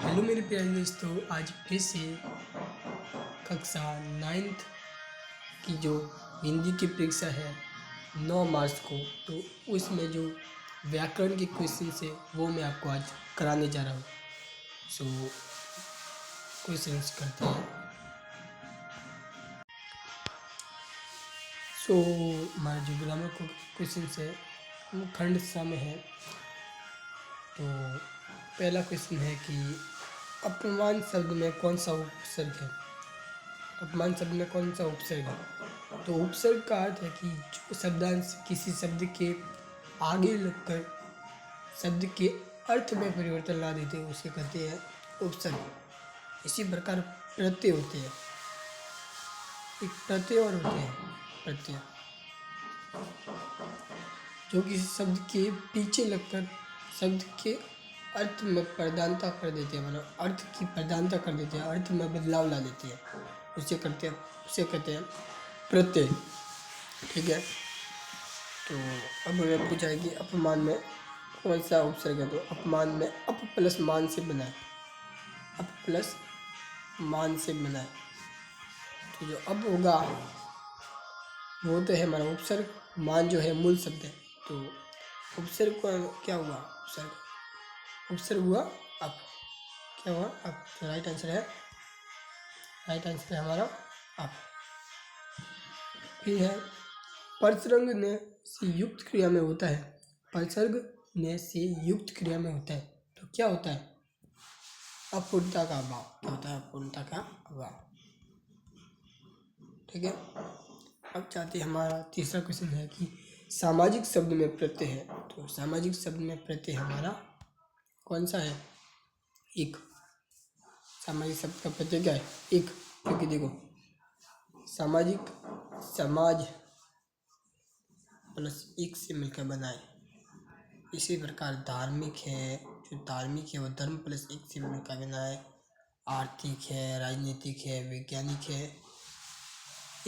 Hello मेरे प्यारे दोस्तों, आज फिर से कक्षा 9th की जो हिंदी की परीक्षा है 9 मार्च को, तो उसमें जो व्याकरण के क्वेश्चन है वो मैं आपको आज कराने जा रहा हूँ। सो क्वेश्चंस करते हैं। सो हमारा जो ग्रामर को क्वेश्चन है वो खंड सा में है। तो पहला क्वेश्चन है कि अपमान शब्द में कौन सा उपसर्ग है। अपमान शब्द में कौन सा उपसर्ग है? तो उपसर्ग का अर्थ है कि जो शब्दांश किसी शब्द के आगे लगकर शब्द के अर्थ में परिवर्तन ला देते हैं उसे कहते हैं उपसर्ग। इसी प्रकार प्रत्यय होते हैं, एक प्रत्यय और होते हैं प्रत्यय, जो किसी शब्द के पीछे लगकर शब्द के अर्थ में प्रधानता कर देते हैं, मतलब अर्थ की प्रधानता कर देते हैं, अर्थ में बदलाव ला देते हैं, उसे कहते हैं प्रत्यय। ठीक है। तो अब हमें पूछा है कि अपमान में कौन सा उपसर्ग है। तो अपमान में अप प्लस मान से बना है, अप प्लस मान से बना है। तो जो अब होगा वो तो है हमारा उपसर्ग, मान जो है मूल शब्द है। तो उपसर्ग को क्या हुआ? उपसर्ग हुआ अप। क्या हुआ? अप। तो राइट आंसर है हमारा अप। फिर है परसर्ग ने से युक्त क्रिया में होता है। परसर्ग ने से युक्त क्रिया में होता है तो क्या होता है? अपूर्णता का अभाव। क्या होता है? अपूर्णता का अभाव। ठीक है। अब चाहते हमारा तीसरा क्वेश्चन है कि सामाजिक शब्द में प्रत्यय है। तो सामाजिक शब्द में प्रत्यय हमारा कौन सा है? एक। सामाजिक शब्द का प्रत्यय क्या है? एक। क्योंकि देखो सामाजिक, समाज प्लस एक से मिलकर बना है। इसी प्रकार धार्मिक है, जो धार्मिक है वो धर्म प्लस एक से मिलकर बना है। आर्थिक है, राजनीतिक है, वैज्ञानिक है,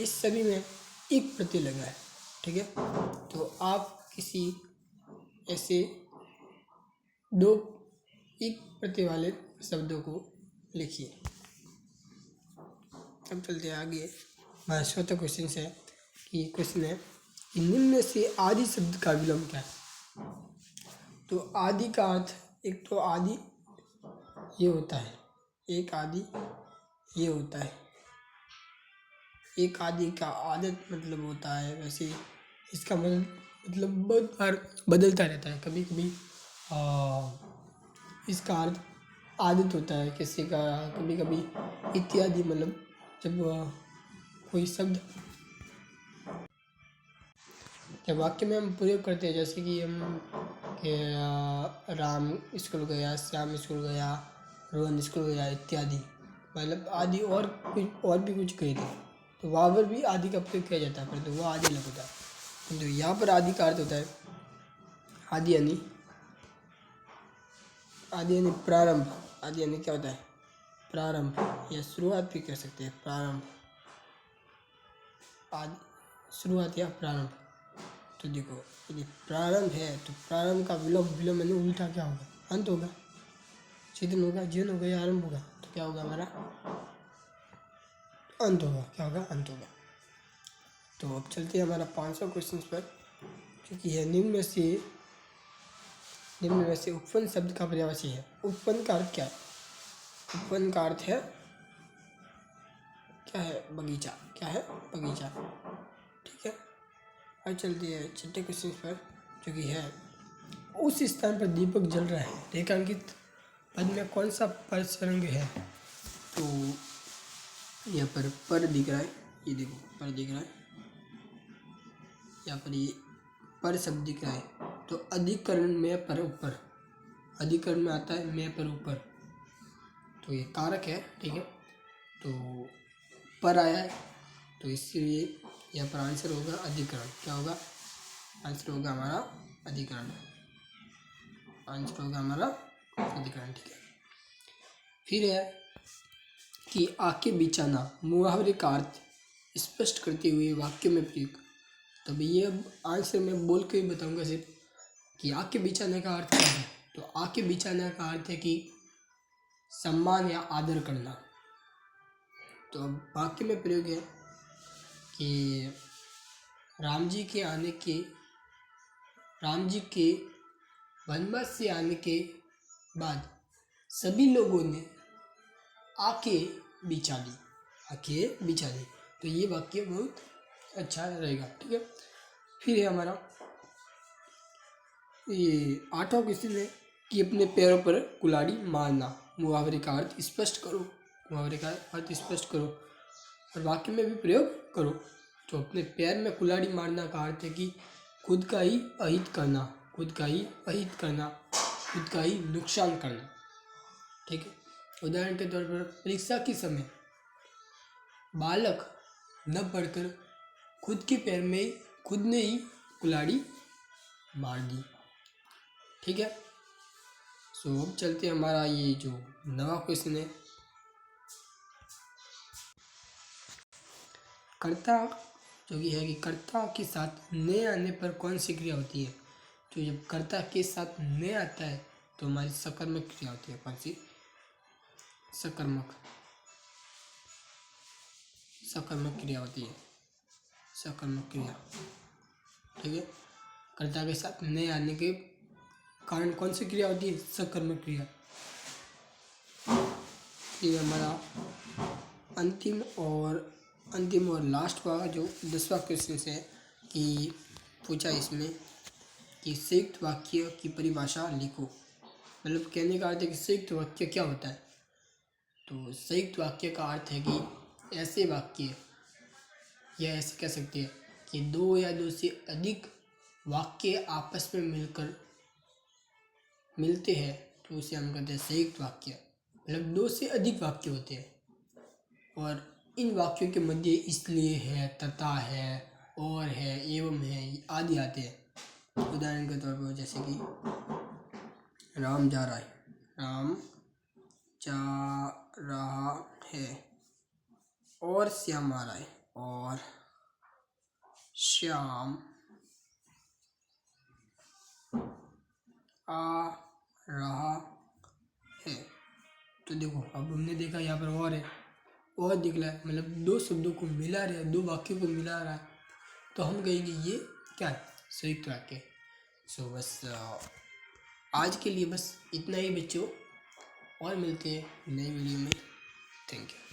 इस सभी में एक प्रत्यय लगा है। ठीक है। तो आप किसी ऐसे दो एक प्रत्यय वाले शब्दों को लिखिए। अब चलते हैं आगे। हमारा चौथा क्वेश्चन है कि क्वेश्चन है कि निम्न में से आदि शब्द का विलोम क्या है। तो आदि का अर्थ, एक तो आदि ये होता है, एक आदि ये होता है। एक आदि का आदत मतलब होता है, वैसे इसका मतलब बहुत बार बदलता रहता है। कभी कभी इसका अर्थ आदत होता है किसी का, कभी कभी इत्यादि, मतलब जब कोई शब्द जब वाक्य में हम प्रयोग करते हैं, जैसे कि हम राम स्कूल गया, श्याम स्कूल गया, रोहन स्कूल गया इत्यादि, मतलब आदि और कुछ और भी कुछ कही थे, तो वहाँ पर भी आदि का प्रयोग किया जाता है, परंतु वह आदि अलग होता है। किंतु यहाँ पर आदि का अर्थ होता है आदि यानी प्रारंभ। आदि यानी क्या होता है? प्रारंभ, या शुरुआत भी कह सकते हैं। प्रारंभ, आदि, शुरुआत या प्रारंभ। तो देखो यदि प्रारंभ है तो प्रारंभ का विलोम, विलोम यानी उल्टा क्या होगा? अंत होगा, छेदन होगा, जीवन होगा या आरंभ होगा, तो क्या होगा हमारा? अंत होगा। क्या होगा? अंत होगा। तो अब चलते हैं हमारा 500 क्वेश्चन पर, क्योंकि है निम्न में से उपवन शब्द का पर्यायवाची है। उपवन का अर्थ क्या है? उपवन का अर्थ है क्या है? बगीचा। क्या है? बगीचा। ठीक है। अब चलते हैं छठे क्वेश्चन पर, जो कि है उस स्थान पर दीपक जल रहा है, रेखांकित पद में कौन सा परसर्ग है। तो यहाँ पर दिख रहा है, ये देखो पर दिख रहा है, यहाँ पर ये पर शब्द दिख रहा है। तो अधिकरण में पर ऊपर, अधिकरण में आता है में पर ऊपर, तो ये कारक है। ठीक है। तो पर आया है तो इसलिए यहाँ पर आंसर होगा अधिकरण। क्या होगा? आंसर होगा हमारा अधिकरण। आंसर होगा हमारा अधिकरण। ठीक है। फिर है कि आके बिछाना मुहावरे का अर्थ स्पष्ट करते हुए वाक्य में प्रयोग। तब ये आंसर मैं बोल के ही बताऊंगा सिर्फ कि आके बिछाने का अर्थ क्या है। तो आके बिछाने का अर्थ है कि सम्मान या आदर करना। तो अब वाक्य में प्रयोग है कि राम जी के वनवास से आने के बाद सभी लोगों ने आके बिछा दी। तो ये वाक्य बहुत अच्छा रहेगा, ठीक है। फिर है हमारा ये 8वां क्वेश्चन है कि अपने पैरों पर कुल्हाड़ी मारना। मुहावरे का अर्थ स्पष्ट करो और वाक्य में भी प्रयोग करो। तो अपने पैर में कुल्हाड़ी मारना का अर्थ है कि खुद का ही अहित करना, खुद का ही नुकसान करना, ठीक है। उदाहरण के तौर पर परीक्षा के समय बालक न पढ़कर खुद के पैर में खुद ने ही कुल्हाड़ी मार दी, ठीक है। सो अब चलते हमारा ये जो 9वां क्वेश्चन है, कर्ता जो कि है कि कर्ता के साथ ने आने पर कौन सी क्रिया होती है। तो जब कर्ता के साथ ने आता है तो हमारी सकर्मक क्रिया होती है। कौन सी? सकर्मक क्रिया होती है, सकर्मक क्रिया, ठीक है। कर्ता के साथ ने आने के कारण कौन सी क्रिया होती है? सकर्मक क्रिया। ये हमारा अंतिम और लास्ट वाला जो 10वां क्वेश्चन है कि पूछा इसमें कि संयुक्त वाक्य की परिभाषा लिखो। मतलब कहने का अर्थ है कि संयुक्त वाक्य क्या होता है। तो संयुक्त वाक्य का अर्थ है कि ऐसे वाक्य, या ऐसे कह सकते हैं कि दो या दो से अधिक वाक्य आपस में मिलते हैं तो उसे हम कहते हैं संयुक्त वाक्य। मतलब दो से अधिक वाक्य होते हैं और इन वाक्यों के मध्य इसलिए है, तथा है, और है, एवं है आदि आते हैं। उदाहरण के तौर पर जैसे कि राम जा रहा है और श्याम आ रहा है, और श्याम आ रहा है। तो देखो अब हमने देखा यहाँ पर और है, और दिख रहा है, मतलब दो शब्दों को मिला रहा है, दो वाक्यों को मिला रहा है, तो हम कहेंगे ये क्या है? संयुक्त वाक्य। सो बस आज के लिए बस इतना ही बच्चों, और मिलते हैं नई वीडियो में। Thank you.